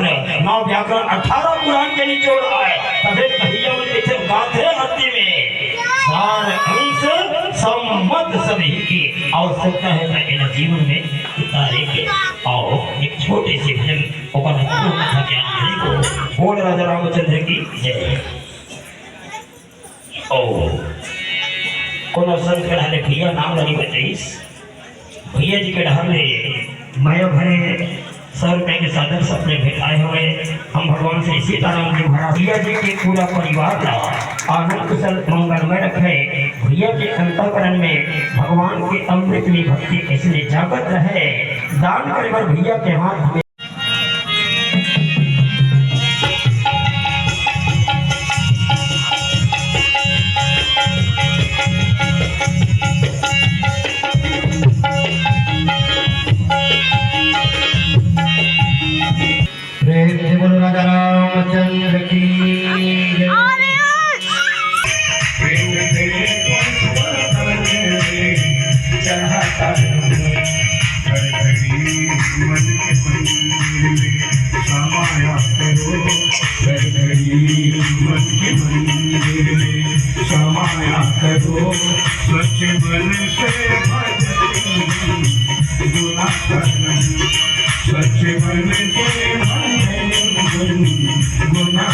शास्त्र 9 व्याकरण 18 पुराण के निचोड़ आए तबे भैया लिखे गाथे आरती में सार अंश सम्मत सभी की आवश्यकता है ताकि जीवन में उतारे के आओ एक छोटे से भजन ऊपर कथा के हरि को बोल राजा रामचंद्र की जय। ओ कोनो संत के ढाले भैया नाम लगी बताइस भैया जी के ढाले माया भरे 100 रुपए के साधन से अपने भेटाए हुए हम भगवान से सीताराम जी महाराज भैया जी के पूरा परिवार का आनंद कुशल मंगलमय रखे। भैया के अंतःकरण में भगवान के अमृत में भक्ति इसलिए जागृत रहे। दान करे पर भैया के हाथ में राजा रामचंद्र की चढ़ाता समाया करो समाया करो स्वच्छ मन से गुना करना स्वच्छ मन से गुना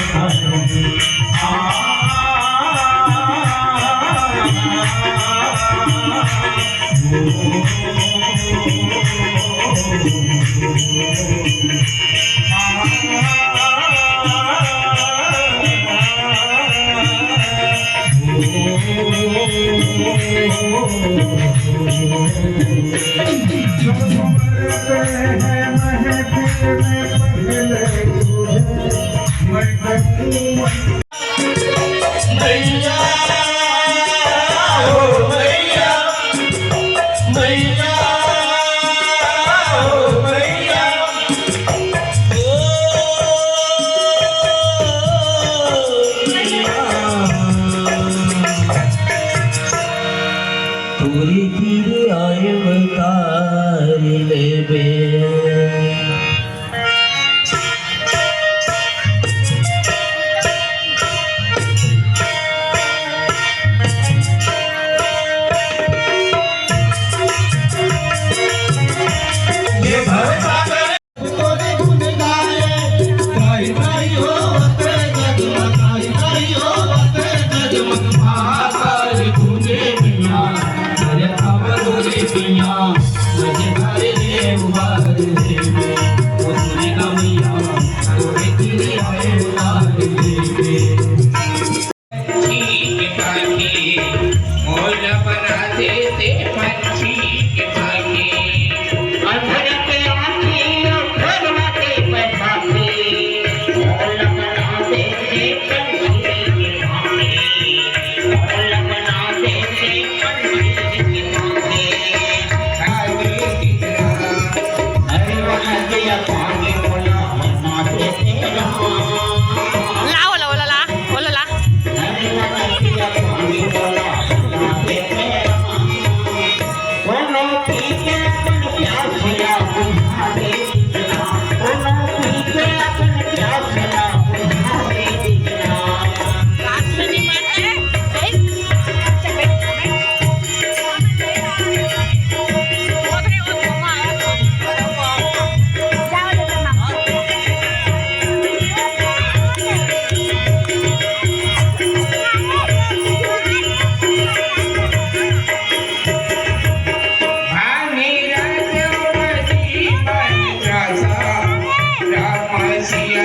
Sia